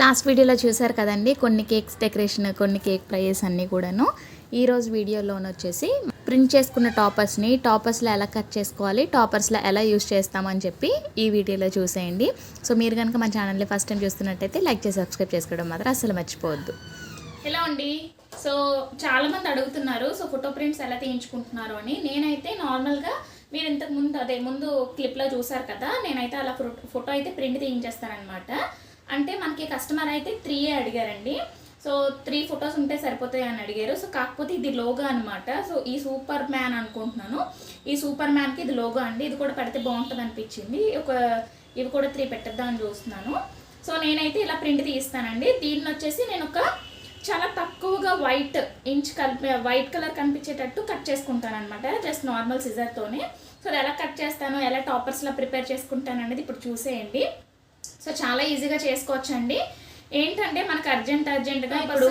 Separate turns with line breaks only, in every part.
Last వీడియోలో చూసారు కదండి, కొన్ని కేక్స్ డెకరేషన్, కొన్ని కేక్ ప్రైజెస్ అన్నీ కూడాను. ఈరోజు వీడియోలోనే వచ్చేసి ప్రింట్ చేసుకున్న టాపర్స్లో ఎలా కట్ చేసుకోవాలి, టాపర్స్లో ఎలా యూస్ చేస్తామని చెప్పి ఈ వీడియోలో చూసేయండి. సో మీరు కనుక మా ఛానల్ని ఫస్ట్ టైం చూస్తున్నట్టయితే లైక్ చేసి సబ్స్క్రైబ్ చేసుకోవడం మాత్రం అసలు మర్చిపోవద్దు.
ఎలా అండి, సో చాలామంది అడుగుతున్నారు సో ఫోటో ప్రింట్స్ ఎలా తీయించుకుంటున్నారు అని. నేనైతే నార్మల్గా మీరు ఇంతకు ముందు క్లిప్లో చూసారు కదా, నేనైతే అలా ఫోటో అయితే ప్రింట్ తీయించేస్తానమాట. అంటే మనకి కస్టమర్ అయితే 3 అడిగారండి. సో 3 ఫొటోస్ ఉంటే సరిపోతాయి అని అడిగారు. సో కాకపోతే ఇది లోగో అనమాట. సో ఈ సూపర్ మ్యాన్ అనుకుంటున్నాను, ఈ సూపర్ మ్యాన్కి ఇది లోగో అండి. ఇది కూడా పెడితే బాగుంటుంది అనిపించింది. ఇవి కూడా 3 పెట్టేద్దామని చూస్తున్నాను. సో నేనైతే ఇలా ప్రింట్ తీస్తానండి. దీన్ని వచ్చేసి నేను చాలా తక్కువగా వైట్ కలర్ కనిపించేటట్టు కట్ చేసుకుంటాను అనమాట, జస్ట్ నార్మల్ సిజర్తోనే. సో అది ఎలా కట్ చేస్తాను, ఎలా టాపర్స్లో ప్రిపేర్ చేసుకుంటాను అనేది ఇప్పుడు చూసేయండి. సో చాలా ఈజీగా చేసుకోవచ్చండి. ఏంటంటే మనకు అర్జెంటుగా ఇప్పుడు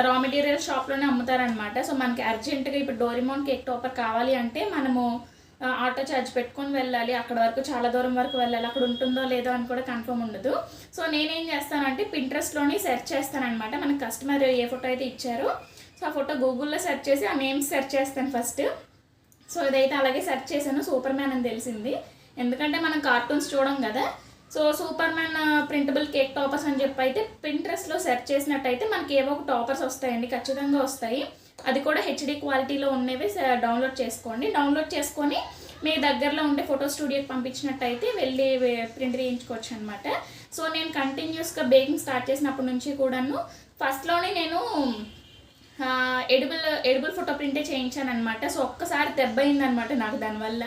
రా మెటీరియల్ షాప్లోనే అమ్ముతారనమాట. సో మనకి అర్జెంటుగా ఇప్పుడు డోరేమోన్ కేక్ టాపర్ కావాలి అంటే మనము ఆటో ఛార్జ్ పెట్టుకొని వెళ్ళాలి, అక్కడ వరకు చాలా దూరం వరకు వెళ్ళాలి, అక్కడ ఉంటుందో లేదో అని కూడా కన్ఫర్మ్ ఉండదు. సో నేనేం చేస్తానంటే పింట్రెస్ట్లోని సెర్చ్ చేస్తానమాట. మనకి కస్టమర్ ఏ ఫోటో అయితే ఇచ్చారో సో ఆ ఫోటో గూగుల్లో సెర్చ్ చేసి ఆ నేమ్స్ సెర్చ్ చేస్తాను ఫస్ట్. సో ఇదైతే అలాగే సెర్చ్ చేశాను, సూపర్ మ్యాన్ అని తెలిసింది. ఎందుకంటే మనం కార్టూన్స్ చూడం కదా. So super man printable cake toppers అని చెప్పి అయితే పింట్రెస్ట్లో సెర్చ్ చేసినట్టయితే మనకి ఏవో ఒక టాపర్స్ వస్తాయండి, ఖచ్చితంగా వస్తాయి. అది కూడా హెచ్డి క్వాలిటీలో ఉన్నవి డౌన్లోడ్ చేసుకోండి. డౌన్లోడ్ చేసుకొని మీ దగ్గరలో ఉండే ఫోటో స్టూడియోకి పంపించినట్టయితే వెళ్ళి ప్రింట్ చేయించుకోవచ్చు అనమాట. సో నేను కంటిన్యూస్గా బేకింగ్ స్టార్ట్ చేసినప్పటి నుంచి కూడాను ఫస్ట్లోనే నేను ఎడిబుల్ ఫోటో ప్రింటే చేయించాను అనమాట. సో ఒక్కసారి దెబ్బ అయిందనమాట నాకు దానివల్ల.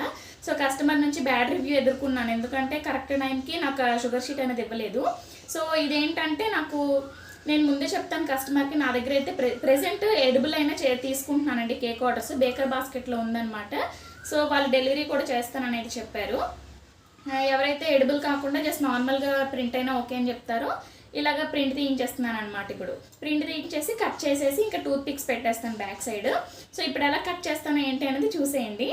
సో కస్టమర్ నుంచి బ్యాడ్ రివ్యూ ఎదుర్కొన్నాను, ఎందుకంటే కరెక్ట్ టైంకి నాకు షుగర్ షీట్ అనేది ఇవ్వలేదు. సో ఇదేంటంటే నేను ముందే చెప్తాను కస్టమర్కి, నా దగ్గర అయితే ప్రెజెంట్ ఎడిబుల్ అయినా తీసుకుంటున్నానండి కేక్ ఆర్డర్స్. బేకర్ బాస్కెట్లో ఉందన్నమాట. సో వాళ్ళు డెలివరీ కూడా చేస్తాననేది చెప్పారు. ఎవరైతే ఎడిబుల్ కాకుండా జస్ట్ నార్మల్గా ప్రింట్ అయినా ఓకే అని చెప్తారో ఇలాగ ప్రింట్ తీయించేస్తున్నాను అనమాట. ఇప్పుడు ప్రింట్ తీయించేసి కట్ చేసేసి ఇంకా టూత్ పిక్స్ పెట్టేస్తాను బ్యాక్ సైడ్. సో ఇప్పుడు ఎలా కట్ చేస్తాను ఏంటి అనేది చూసేయండి.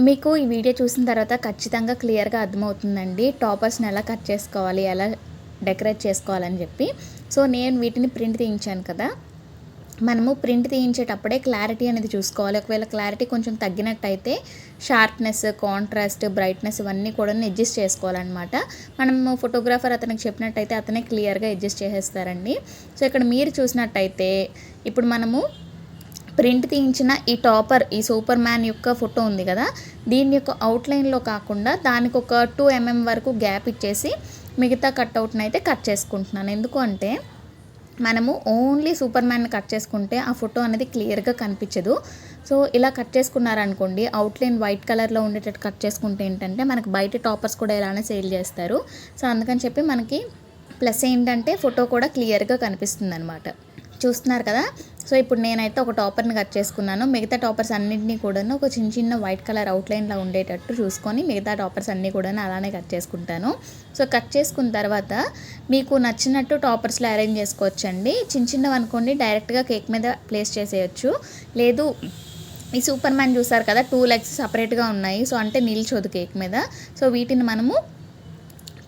మీకు ఈ వీడియో చూసిన తర్వాత ఖచ్చితంగా క్లియర్గా అర్థమవుతుందండి టాపర్స్ని ఎలా కట్ చేసుకోవాలి, ఎలా డెకరేట్ చేసుకోవాలని చెప్పి. సో నేను వీటిని ప్రింట్ తీయించాను కదా, మనము ప్రింట్ తీయించేటప్పుడే క్లారిటీ అనేది చూసుకోవాలి. ఒకవేళ క్లారిటీ కొంచెం తగ్గినట్టయితే షార్ప్నెస్, కాంట్రాస్ట్, బ్రైట్నెస్ ఇవన్నీ కూడా అడ్జస్ట్ చేసుకోవాలన్నమాట. మనము ఫోటోగ్రాఫర్ అతనికి చెప్పినట్టయితే అతనే క్లియర్గా అడ్జస్ట్ చేసేస్తారండి. సో ఇక్కడ మీరు చూసినట్టయితే ఇప్పుడు మనము ప్రింట్ తీయించిన ఈ సూపర్ మ్యాన్ యొక్క ఫోటో ఉంది కదా, దీని యొక్క అవుట్లైన్లో కాకుండా దానికి ఒక 2 mm వరకు గ్యాప్ ఇచ్చేసి మిగతా కట్అవుట్ని అయితే కట్ చేసుకుంటున్నాను. ఎందుకు అంటే మనము ఓన్లీ సూపర్ మ్యాన్ని కట్ చేసుకుంటే ఆ ఫోటో అనేది క్లియర్గా కనిపించదు. సో ఇలా కట్ చేసుకున్నారనుకోండి, అవుట్లైన్ వైట్ కలర్లో ఉండేటట్టు కట్ చేసుకుంటే ఏంటంటే మనకి బయట టాపర్స్ కూడా ఇలానే సేల్ చేస్తారు. సో అందుకని చెప్పి మనకి ప్లస్ ఏంటంటే ఫోటో కూడా క్లియర్గా కనిపిస్తుంది అనమాట. చూస్తున్నారు కదా. సో ఇప్పుడు నేనైతే ఒక టాపర్ని కట్ చేసుకున్నాను. మిగతా టాపర్స్ అన్నింటినీ కూడా ఒక చిన్న వైట్ కలర్ అవుట్లైన్లో ఉండేటట్టు చూసుకొని మిగతా టాపర్స్ అన్నీ కూడా అలానే కట్ చేసుకుంటాను. సో కట్ చేసుకున్న తర్వాత మీకు నచ్చినట్టు టాపర్స్లో అరేంజ్ చేసుకోవచ్చండి. చిన్నవి అనుకోండి డైరెక్ట్గా కేక్ మీద ప్లేస్ చేసేయచ్చు. లేదు ఈ సూపర్ మ్యాన్ చూసారు కదా, 2 legs సపరేట్గా ఉన్నాయి. సో అంటే నిల్చోదు కేక్ మీద. సో వీటిని మనము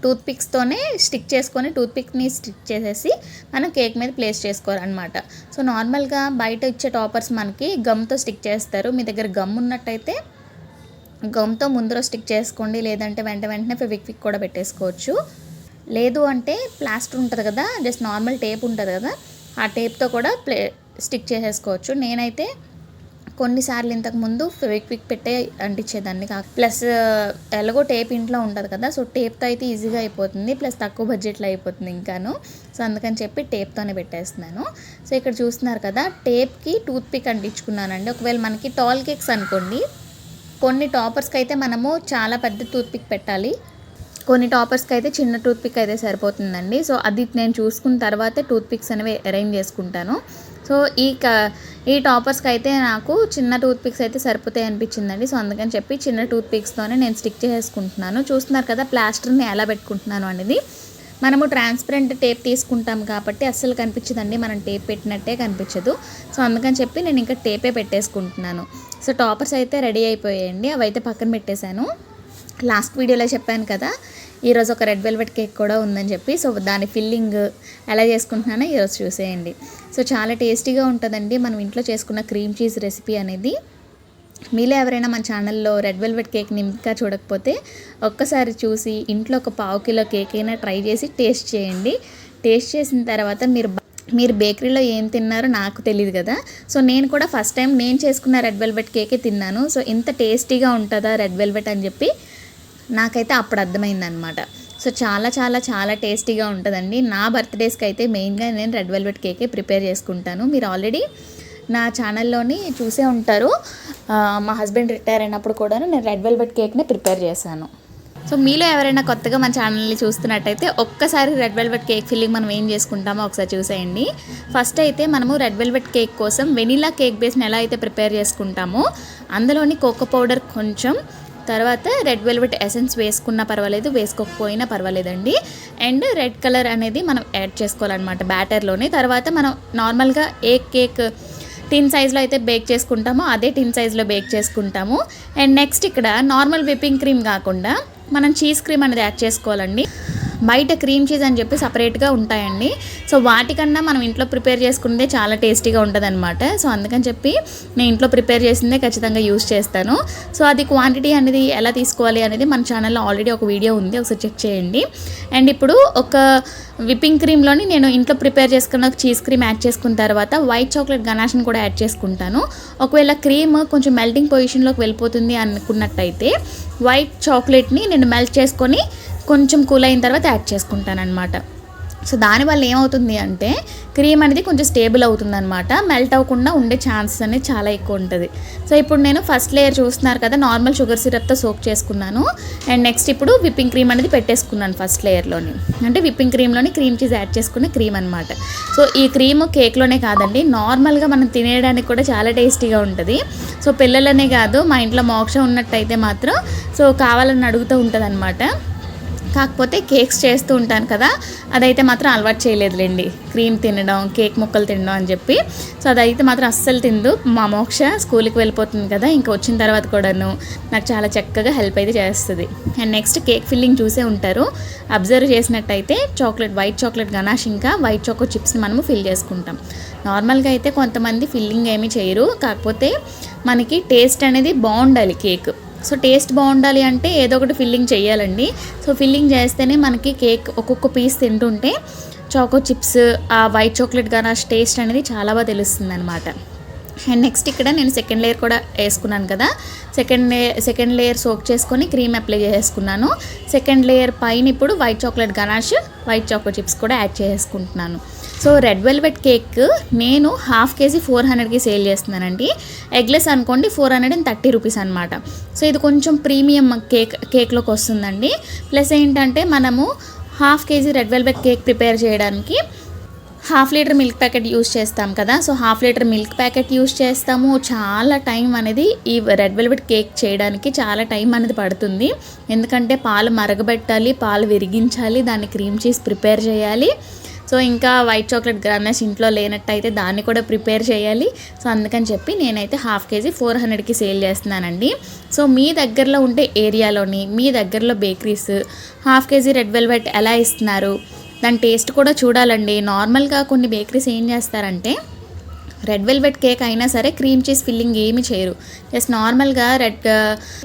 టూత్ పిక్స్తోనే స్టిక్ చేసుకొని టూత్పిక్ని స్టిక్ చేసేసి మనం కేక్ మీద ప్లేస్ చేసుకోవాలన్నమాట. సో నార్మల్గా బయట ఇచ్చే టాపర్స్ మనకి గమ్తో స్టిక్ చేస్తారు. మీ దగ్గర గమ్ ఉన్నట్టయితే గమ్తో ముందర స్టిక్ చేసుకోండి, లేదంటే వెంటనే ఫెవిక్విక్ కూడా పెట్టేసుకోవచ్చు. లేదు అంటే ప్లాస్టర్ ఉంటుంది కదా, జస్ట్ నార్మల్ టేప్ ఉంటుంది కదా, ఆ టేప్తో కూడా స్టిక్ చేసేసుకోవచ్చు. నేనైతే కొన్నిసార్లు ఇంతకుముందు ఫెవిక్విక్ పెట్టే అంటించేదాన్ని. ప్లస్ ఎలాగో టేప్ ఇంట్లో ఉంటుంది కదా, సో టేప్తో అయితే ఈజీగా అయిపోతుంది, ప్లస్ తక్కువ బడ్జెట్లో అయిపోతుంది ఇంకాను. సో అందుకని చెప్పి టేప్తోనే పెట్టేస్తున్నాను. సో ఇక్కడ చూస్తున్నారు కదా, టేప్కి టూత్ పిక్ అంటించుకున్నానండి. ఒకవేళ మనకి టాల్ కేక్స్ అనుకోండి, కొన్ని టాపర్స్కి అయితే మనము చాలా పెద్ద టూత్ పిక్ పెట్టాలి, కొన్ని టాపర్స్కి అయితే చిన్న టూత్ పిక్ అయితే సరిపోతుందండి. సో అది నేను చూసుకున్న తర్వాతే టూత్ పిక్స్ అనేవి అరేంజ్ చేసుకుంటాను. సో ఈ టాపర్స్కి అయితే నాకు చిన్న టూత్ పిక్స్ అయితే సరిపోతాయి అనిపించిందండి. సో అందుకని చెప్పి చిన్న టూత్ పిక్స్తోనే నేను స్టిక్ చేసుకుంటున్నాను. చూస్తున్నారు కదా ప్లాస్టర్ని ఎలా పెట్టుకుంటున్నాను అనేది. మనము ట్రాన్స్పరెంట్ టేప్ తీసుకుంటాం కాబట్టి అస్సలు కనిపించదండి, మనం టేప్ పెట్టినట్టే కనిపించదు. సో అందుకని చెప్పి నేను ఇంకా టేపే పెట్టేసుకుంటున్నాను. సో టాపర్స్ అయితే రెడీ అయిపోయాయండి, అవి అయితే పక్కన పెట్టేశాను. లాస్ట్ వీడియోలో చెప్పాను కదా, ఈరోజు ఒక రెడ్ వెల్వెట్ కేక్ కూడా ఉందని చెప్పి, సో దాని ఫిల్లింగ్ ఎలా చేసుకుంటున్నానో ఈరోజు చూసేయండి. సో చాలా టేస్టీగా ఉంటుందండి మనం ఇంట్లో చేసుకున్న క్రీమ్ చీజ్ రెసిపీ అనేది. మీలో ఎవరైనా మన ఛానల్లో రెడ్ వెల్వెట్ కేక్ని ఇంకా చూడకపోతే ఒక్కసారి చూసి ఇంట్లో ఒక 1/2 కిలో కేక్ అయినా ట్రై చేసి టేస్ట్ చేయండి. టేస్ట్ చేసిన తర్వాత మీరు బేకరీలో ఏం తిన్నారో నాకు తెలియదు కదా. సో నేను కూడా ఫస్ట్ టైం నేను చేసుకున్న రెడ్ వెల్వెట్ కేకే తిన్నాను. సో ఇంత టేస్టీగా ఉంటుందా రెడ్ వెల్వెట్ అని చెప్పి నాకైతే అప్పుడు అర్థమైందనమాట. సో చాలా చాలా చాలా టేస్టీగా ఉంటుందండి. నా బర్త్డేస్కి అయితే మెయిన్గా నేను రెడ్ వెల్వెట్ కేకే ప్రిపేర్ చేసుకుంటాను. మీరు ఆల్రెడీ నా ఛానల్లోని చూసే ఉంటారు. మా హస్బెండ్ రిటైర్ అయినప్పుడు కూడా నేను రెడ్ వెల్వెట్ కేక్ని ప్రిపేర్ చేశాను. సో మీలో ఎవరైనా కొత్తగా మన ఛానల్ని చూస్తున్నట్టయితే ఒక్కసారి రెడ్ వెల్వెట్ కేక్ ఫిల్లింగ్ మనం ఏం చేసుకుంటామో ఒకసారి చూసేయండి. ఫస్ట్ అయితే మనము రెడ్ వెల్వెట్ కేక్ కోసం వెనిలా కేక్ బేస్ని ఎలా అయితే ప్రిపేర్ చేసుకుంటామో అందులోని కోకో పౌడర్ కొంచెం, తర్వాత రెడ్ వెల్వెట్ ఎసెన్స్ వేసుకున్నా పర్వాలేదు, వేసుకోకపోయినా పర్వాలేదండి. అండ్ రెడ్ కలర్ అనేది మనం యాడ్ చేసుకోవాలన్నమాట బ్యాటర్లోని. తర్వాత మనం నార్మల్గా ఏ కేక్ టిన్ సైజ్లో అయితే బేక్ చేసుకుంటామో అదే టిన్ సైజ్లో బేక్ చేసుకుంటాము. అండ్ నెక్స్ట్ ఇక్కడ నార్మల్ విప్పింగ్ క్రీమ్ కాకుండా మనం చీజ్ క్రీమ్ అనేది యాడ్ చేసుకోవాలండి. బయట క్రీమ్ చీజ్ అని చెప్పి సపరేట్గా ఉంటాయండి. సో వాటికన్నా మనం ఇంట్లో ప్రిపేర్ చేసుకుంటే చాలా టేస్టీగా ఉంటుంది అనమాట. సో అందుకని చెప్పి నేను ఇంట్లో ప్రిపేర్ చేసిందే ఖచ్చితంగా యూస్ చేస్తాను. సో అది క్వాంటిటీ అనేది ఎలా తీసుకోవాలి అనేది మన ఛానల్లో ఆల్రెడీ ఒక వీడియో ఉంది, ఒకసారి చెక్ చేయండి. అండ్ ఇప్పుడు ఒక విప్పింగ్ క్రీమ్లోని నేను ఇంట్లో ప్రిపేర్ చేసుకున్న చీజ్ క్రీమ్ యాడ్ చేసుకున్న తర్వాత వైట్ చాక్లెట్ గనాష్ని కూడా యాడ్ చేసుకుంటాను. ఒకవేళ క్రీమ్ కొంచెం మెల్టింగ్ పొజిషన్లోకి వెళ్ళిపోతుంది అనుకున్నట్టయితే వైట్ చాక్లెట్ని నేను మెల్ట్ చేసుకొని కొంచెం కూల్ అయిన తర్వాత యాడ్ చేసుకుంటాను అనమాట. సో దానివల్ల ఏమవుతుంది అంటే క్రీమ్ అనేది కొంచెం స్టేబుల్ అవుతుంది అనమాట, మెల్ట్ అవ్వకుండా ఉండే ఛాన్సెస్ అనేది చాలా ఎక్కువ ఉంటుంది. సో ఇప్పుడు నేను ఫస్ట్ లేయర్ చూస్తున్నారు కదా, నార్మల్ షుగర్ సిరప్తో సోక్ చేసుకున్నాను. అండ్ నెక్స్ట్ ఇప్పుడు విప్పింగ్ క్రీమ్ అనేది పెట్టేసుకున్నాను ఫస్ట్ లేయర్లోని. అంటే విప్పింగ్ క్రీమ్లోని క్రీమ్ చీజ్ యాడ్ చేసుకునే క్రీమ్ అనమాట. సో ఈ క్రీమ్ కేక్లోనే కాదండి, నార్మల్గా మనం తినేయడానికి కూడా చాలా టేస్టీగా ఉంటుంది. సో పిల్లలనే కాదు, మా ఇంట్లో మోక్ష ఉన్నట్టయితే మాత్రం సో కావాలని అడుగుతూ ఉంటుంది అనమాట. కాకపోతే కేక్స్ చేస్తూ ఉంటాను కదా, అదైతే మాత్రం అలవాటు చేయలేదులేండి, క్రీమ్ తినడం, కేక్ ముక్కలు తినడం అని చెప్పి. సో అదైతే మాత్రం అస్సలు తిందు. మా మోక్ష స్కూల్కి వెళ్ళిపోతుంది కదా, ఇంకా వచ్చిన తర్వాత కూడాను నాకు చాలా చక్కగా హెల్ప్ అయితే చేస్తుంది. అండ్ నెక్స్ట్ కేక్ ఫిల్లింగ్ చూసే ఉంటారు, అబ్జర్వ్ చేసినట్టయితే వైట్ చాక్లెట్ గనాష్ ఇంకా వైట్ చాకో చిప్స్ని మనము ఫిల్ చేసుకుంటాం. నార్మల్గా అయితే కొంతమంది ఫిల్లింగ్ ఏమీ చేయరు, కాకపోతే మనకి టేస్ట్ అనేది బాగుండాలి కేక్. సో టేస్ట్ బాగుండాలి అంటే ఏదో ఒకటి ఫిల్లింగ్ చేయాలండి. సో ఫిల్లింగ్ చేస్తేనే మనకి కేక్ ఒక్కొక్క పీస్ తింటుంటే చాకో చిప్స్, ఆ వైట్ చాక్లెట్ గనాష్ టేస్ట్ అనేది చాలా బాగా తెలుస్తుంది అనమాట. అండ్ నెక్స్ట్ ఇక్కడ నేను సెకండ్ లేయర్ కూడా వేసుకున్నాను కదా, సెకండ్ లేయర్ సోక్ చేసుకొని క్రీమ్ అప్లై చేసుకున్నాను. సెకండ్ లేయర్ పైన ఇప్పుడు white chocolate ganache, white choco chips కూడా యాడ్ చేసుకుంటున్నాను. సో రెడ్ వెల్వెట్ కేక్ నేను 1/2 kg 400కి సేల్ చేస్తున్నానండి. ఎగ్లెస్ అనుకోండి 430 రూపీస్ అనమాట. సో ఇది కొంచెం ప్రీమియం కేక్లోకి వస్తుందండి. ప్లస్ ఏంటంటే మనము 1/2 kg red velvet cake prepare చేయడానికి 1/2 లీటర్ మిల్క్ ప్యాకెట్ యూస్ చేస్తాం కదా. So 1/2 litre milk packet use చేస్తాము. చాలా టైం అనేది ఈ రెడ్ వెల్వెట్ కేక్ చేయడానికి చాలా టైం అనేది పడుతుంది. ఎందుకంటే పాలు మరగబెట్టాలి, పాలు విరిగించాలి, దాన్ని క్రీమ్ చీజ్ ప్రిపేర్ చేయాలి. సో ఇంకా వైట్ చాక్లెట్ గనాష్ ఇంట్లో లేనట్టయితే దాన్ని కూడా ప్రిపేర్ చేయాలి. సో అందుకని చెప్పి నేనైతే 1/2 kg 400కి సేల్ చేస్తున్నానండి. సో మీ దగ్గరలో ఉండే ఏరియాలోని మీ దగ్గరలో బేకరీస్ 1/2 kg రెడ్ వెల్వెట్ ఎలా ఇస్తున్నారు, దాని టేస్ట్ కూడా చూడాలండి. నార్మల్గా కొన్ని బేకరీస్ ఏం చేస్తారంటే రెడ్ వెల్వెట్ కేక్ అయినా సరే క్రీమ్ చీజ్ ఫిల్లింగ్ ఏమి చేయరు, జస్ట్ నార్మల్గా రెడ్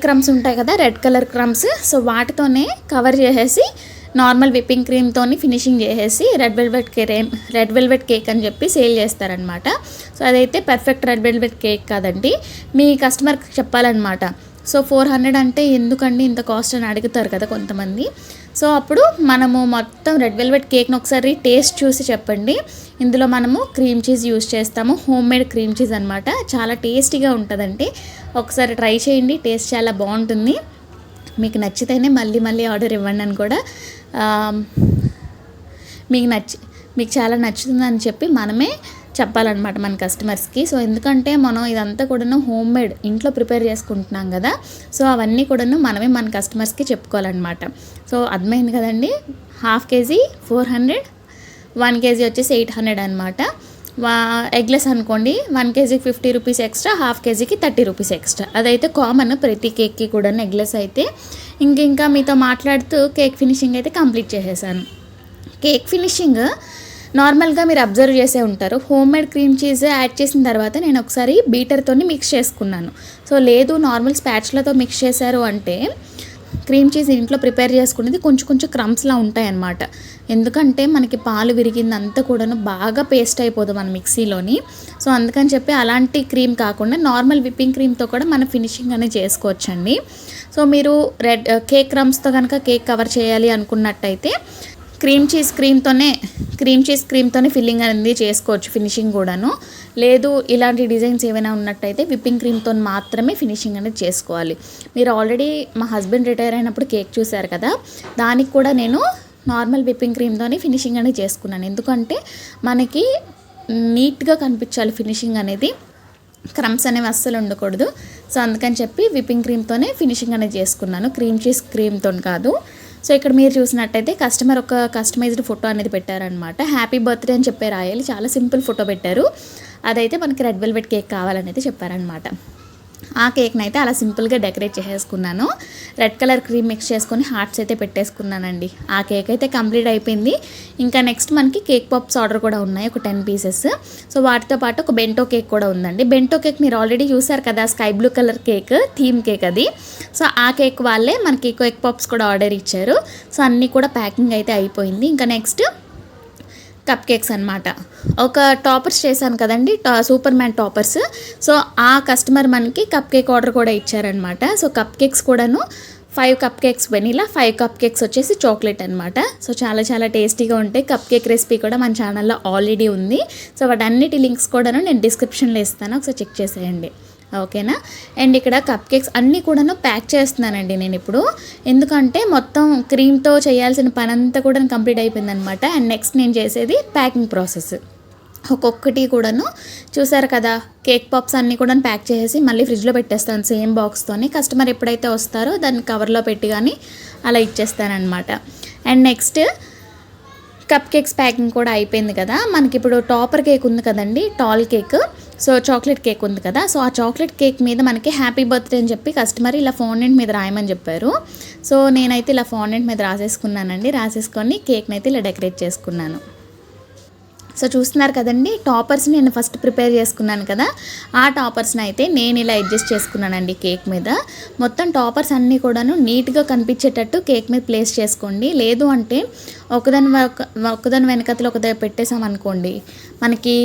క్రమ్స్ ఉంటాయి కదా, రెడ్ కలర్ క్రమ్స్, సో వాటితోనే కవర్ చేసేసి నార్మల్ విప్పింగ్ క్రీమ్తోని ఫినిషింగ్ చేసేసి రెడ్ వెల్వెట్ కేక్ అని చెప్పి సేల్ చేస్తారనమాట. సో అదైతే పర్ఫెక్ట్ రెడ్ వెల్వెట్ కేక్ కాదండి, మీ కస్టమర్కి చెప్పాలన్నమాట. సో 400 అంటే ఎందుకండి ఇంత కాస్ట్ అని అడుగుతారు కదా కొంతమంది. సో అప్పుడు మనము మొత్తం రెడ్ వెల్వెట్ కేక్ని ఒకసారి టేస్ట్ చూసి చెప్పండి. ఇందులో మనము క్రీమ్ చీజ్ యూస్ చేస్తాము, హోమ్ మేడ్ క్రీమ్ చీజ్ అనమాట. చాలా టేస్టీగా ఉంటుందండి, ఒకసారి ట్రై చేయండి, టేస్ట్ చాలా బాగుంటుంది. మీకు నచ్చితేనే మళ్ళీ ఆర్డర్ ఇవ్వండి అని కూడా, మీకు చాలా నచ్చుతుందని చెప్పి మనమే చెప్పాలన్నమాట మన కస్టమర్స్కి. సో ఎందుకంటే మనం ఇదంతా కూడాను హోమ్ మేడ్ ఇంట్లో ప్రిపేర్ చేసుకుంటున్నాం కదా, సో అవన్నీ కూడాను మనమే మన కస్టమర్స్కి చెప్పుకోవాలన్నమాట. సో అర్థమైంది కదండి. 1/2 kg 400, 1 kg వచ్చేసి 800 అనమాట. ఎగ్లెస్ అనుకోండి 1 kgకి 50 రూపీస్ ఎక్స్ట్రా, హాఫ్ కేజీకి 30 రూపీస్ ఎక్స్ట్రా. అదైతే కామన్ ప్రతి కేక్కి కూడా ఎగ్లెస్ అయితే. ఇంకా మీతో మాట్లాడుతూ కేక్ ఫినిషింగ్ అయితే కంప్లీట్ చేసేసాను. కేక్ ఫినిషింగ్ నార్మల్గా మీరు అబ్జర్వ్ చేసే ఉంటారు, home made cream cheese add చేసిన తర్వాత నేను ఒకసారి బీటర్తో మిక్స్ చేసుకున్నాను. సో లేదు నార్మల్ స్పాచులాతో మిక్స్ చేశారు అంటే క్రీమ్ చీజ్ ఇంట్లో ప్రిపేర్ చేసుకునేది కొంచెం క్రమ్స్లా ఉంటాయన్నమాట. ఎందుకంటే మనకి పాలు విరిగిందంతా కూడాను బాగా పేస్ట్ అయిపోదు మన మిక్సీలోని. సో అందుకని చెప్పి అలాంటి క్రీమ్ కాకుండా నార్మల్ విప్పింగ్ క్రీమ్తో కూడా మనం ఫినిషింగ్ అనేది చేసుకోవచ్చండి. సో మీరు కేక్ క్రమ్స్తో కనుక కేక్ కవర్ చేయాలి అనుకున్నట్టయితే క్రీమ్ చీజ్ క్రీమ్తోనే ఫిల్లింగ్ అనేది చేసుకోవచ్చు, ఫినిషింగ్ కూడాను. లేదు ఇలాంటి డిజైన్స్ ఏమైనా ఉన్నట్టయితే విప్పింగ్ క్రీమ్తో మాత్రమే ఫినిషింగ్ అనేది చేసుకోవాలి. మీరు ఆల్రెడీ మా హస్బెండ్ రిటైర్ అయినప్పుడు కేక్ చూశారు కదా, దానికి కూడా నేను నార్మల్ విప్పింగ్ క్రీమ్తోనే ఫినిషింగ్ అనేది చేసుకున్నాను. ఎందుకంటే మనకి నీట్గా కనిపించాలి ఫినిషింగ్ అనేది, క్రమ్స్ అనేవి అస్సలు ఉండకూడదు. సో అందుకని చెప్పి విప్పింగ్ క్రీమ్తోనే ఫినిషింగ్ అనేది చేసుకున్నాను, క్రీమ్ చీజ్ క్రీమ్తో కాదు. సో ఇక్కడ మీరు చూసినట్టయితే కస్టమర్ ఒక కస్టమైజ్డ్ ఫోటో అనేది పెట్టారనమాట. హ్యాపీ బర్త్డే అని చెప్పి రాయాలి, చాలా సింపుల్ ఫోటో పెట్టారు. అదైతే మనకి రెడ్ వెల్వెట్ కేక్ కావాలనేది చెప్పారనమాట. ఆ కేక్ని అయితే అలా సింపుల్గా డెకరేట్ చేసేసుకున్నాను. రెడ్ కలర్ క్రీమ్ మిక్స్ చేసుకొని హార్ట్స్ అయితే పెట్టేసుకున్నానండి. ఆ కేక్ అయితే కంప్లీట్ అయిపోయింది. ఇంకా నెక్స్ట్ మనకి కేక్ పాప్స్ ఆర్డర్ కూడా ఉన్నాయి, ఒక 10 పీసెస్. సో వాటితో పాటు ఒక బెంటో కేక్ కూడా ఉందండి. బెంటో కేక్ మీరు ఆల్రెడీ చూసారు కదా, sky blue colour cake, theme cake అది. సో ఆ కేక్ వాళ్ళే మనకి కేక్ పాప్స్ కూడా ఆర్డర్ ఇచ్చారు. సో అన్నీ కూడా ప్యాకింగ్ అయితే అయిపోయింది. ఇంకా నెక్స్ట్ కప్ కేక్స్ అనమాట. ఒక టాపర్స్ చేశాను కదండి, సూపర్ మ్యాన్ టాపర్స్. సో ఆ కస్టమర్ మనకి కప్ కేక్ ఆర్డర్ కూడా ఇచ్చారనమాట. సో కప్ కేక్స్ కూడాను 5 cup cakes vanilla, 5 cup cakes వచ్చేసి చాక్లెట్ అనమాట. సో చాలా టేస్టీగా ఉంటాయి. కప్ కేక్ రెసిపీ కూడా మన ఛానల్లో ఆల్రెడీ ఉంది. సో వాటన్నిటి లింక్స్ కూడాను నేను డిస్క్రిప్షన్లో ఇస్తాను, ఒకసారి చెక్ చేసేయండి, ఓకేనా. అండ్ ఇక్కడ కప్ కేక్స్ అన్నీ కూడాను ప్యాక్ చేస్తున్నానండి నేను ఇప్పుడు. ఎందుకంటే మొత్తం క్రీమ్తో చేయాల్సిన పని అంతా కూడా కంప్లీట్ అయిపోయిందనమాట. అండ్ నెక్స్ట్ నేను చేసేది ప్యాకింగ్ ప్రాసెస్. ఒక్కొక్కటి కూడాను చూసారు కదా, కేక్ పాప్స్ అన్నీ కూడా ప్యాక్ చేసేసి మళ్ళీ ఫ్రిడ్జ్లో పెట్టేస్తాను సేమ్ బాక్స్తోని. కస్టమర్ ఎప్పుడైతే వస్తారో దాన్ని కవర్లో పెట్టి కానీ అలా ఇచ్చేస్తానమాట. And next cup cakes packing కూడా అయిపోయింది కదా. మనకి ఇప్పుడు టాపర్ కేక్ ఉంది కదండి, tall cake. So chocolate cake ఉంది కదా. సో ఆ చాక్లెట్ కేక్ మీద మనకి హ్యాపీ బర్త్డే అని చెప్పి కస్టమర్ ఇలా ఫాండెంట్ మీద రాయమని చెప్పారు. సో నేనైతే ఇలా ఫాండెంట్ మీద రాసేసుకున్నానండి. రాసేసుకొని కేక్ని అయితే ఇలా డెకరేట్ చేసుకున్నాను. సో చూస్తున్నారు కదండి, టాపర్స్ని నేను ఫస్ట్ ప్రిపేర్ చేసుకున్నాను కదా, ఆ టాపర్స్ని అయితే నేను ఇలా అడ్జస్ట్ చేసుకున్నానండి కేక్ మీద. మొత్తం టాపర్స్ అన్నీ కూడాను నీట్గా కనిపించేటట్టు కేక్ మీద ప్లేస్ చేసుకోండి. లేదు అంటే ఒకదాని వెనకతలో ఒకదాని పెట్టేసామనుకోండి, మనకి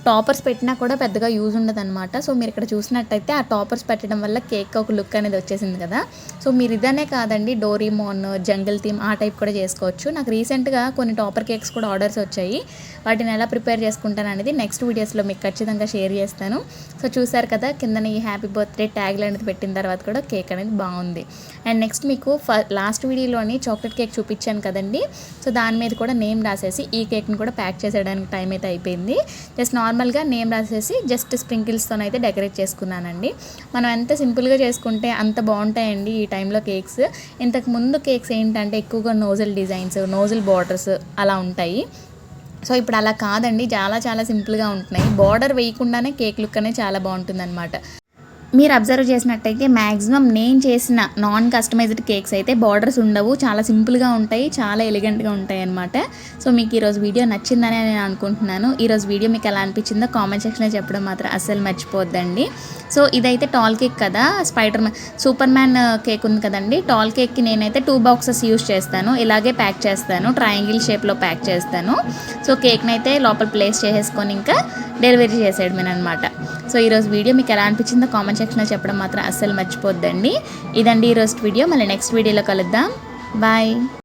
టాపర్స్ పెట్టినా కూడా పెద్దగా యూజ్ ఉండదు అనమాట. సో మీరు ఇక్కడ చూసినట్టయితే ఆ టాపర్స్ పెట్టడం వల్ల కేక్ ఒక లుక్ అనేది వచ్చేసింది కదా. సో మీరు ఇదనే కాదండి, డోరీమోన్, జంగిల్ థీమ్ ఆ టైప్ కూడా చేసుకోవచ్చు. నాకు రీసెంట్గా కొన్ని టాపర్ కేక్స్ కూడా ఆర్డర్స్ వచ్చాయి. వాటిని ఎలా ప్రిపేర్ చేసుకుంటాను అనేది నెక్స్ట్ వీడియోస్లో మీకు ఖచ్చితంగా షేర్ చేస్తాను. సో చూసారు కదా, కిందన ఈ హ్యాపీ బర్త్డే ట్యాగ్లు అనేది పెట్టిన తర్వాత కూడా కేక్ అనేది బాగుంది. అండ్ నెక్స్ట్ మీకు లాస్ట్ వీడియోలోని చాక్లెట్ కేక్ చూపించాను కదండి. సో దాని మీద కూడా నేమ్ రాసేసి ఈ కేక్ని కూడా ప్యాక్ చేసేయడానికి టైం అయితే అయిపోయింది. జస్ట్ నార్మల్గా నేమ్ రాసేసి జస్ట్ స్ప్రింకిల్స్తో అయితే డెకరేట్ చేసుకున్నానండి. మనం ఎంత సింపుల్గా చేసుకుంటే అంత బాగుంటాయండి ఈ టైంలో కేక్స్. ఇంతకు ముందు కేక్స్ ఏంటంటే ఎక్కువగా నోజల్ డిజైన్స్, నోజల్ బార్డర్స్ అలా ఉంటాయి. సో ఇప్పుడు అలా కాదండి, చాలా సింపుల్గా ఉంటున్నాయి. బార్డర్ వేయకుండానే కేక్ లుక్ అనేది చాలా బాగుంటుందన్నమాట. మీరు అబ్జర్వ్ చేసినట్టయితే మ్యాక్సిమం నేను చేసిన నాన్ కస్టమైజ్డ్ కేక్స్ అయితే బార్డర్స్ ఉండవు, చాలా సింపుల్గా ఉంటాయి, చాలా ఎలిగెంట్గా ఉంటాయి అన్నమాట. సో మీకు ఈరోజు వీడియో నచ్చిందని నేను అనుకుంటున్నాను. ఈరోజు వీడియో మీకు ఎలా అనిపించిందో కామెంట్ సెక్షన్లో చెప్పడం మాత్రం అస్సలు మర్చిపోద్దండి. సో ఇదైతే టాల్ కేక్ కదా, సూపర్ మ్యాన్ కేక్ ఉంది కదండి. టాల్ కేక్కి నేనైతే 2 బాక్సెస్ యూస్ చేస్తాను. ఇలాగే ప్యాక్ చేస్తాను, ట్రయాంగిల్ షేప్లో ప్యాక్ చేస్తాను. సో కేక్ని అయితే లోపల ప్లేస్ చేసేసుకొని ఇంకా డెలివరీ చేసేయడమేనమాట. సో ఈరోజు వీడియో మీకు ఎలా అనిపించిందో కామెంట్ సెక్షన్లో చెప్పడం మాత్రం అస్సలు మర్చిపోద్దండి. ఇదండి ఈరోజు వీడియో. మళ్ళీ నెక్స్ట్ వీడియోలో కలుద్దాం. బాయ్.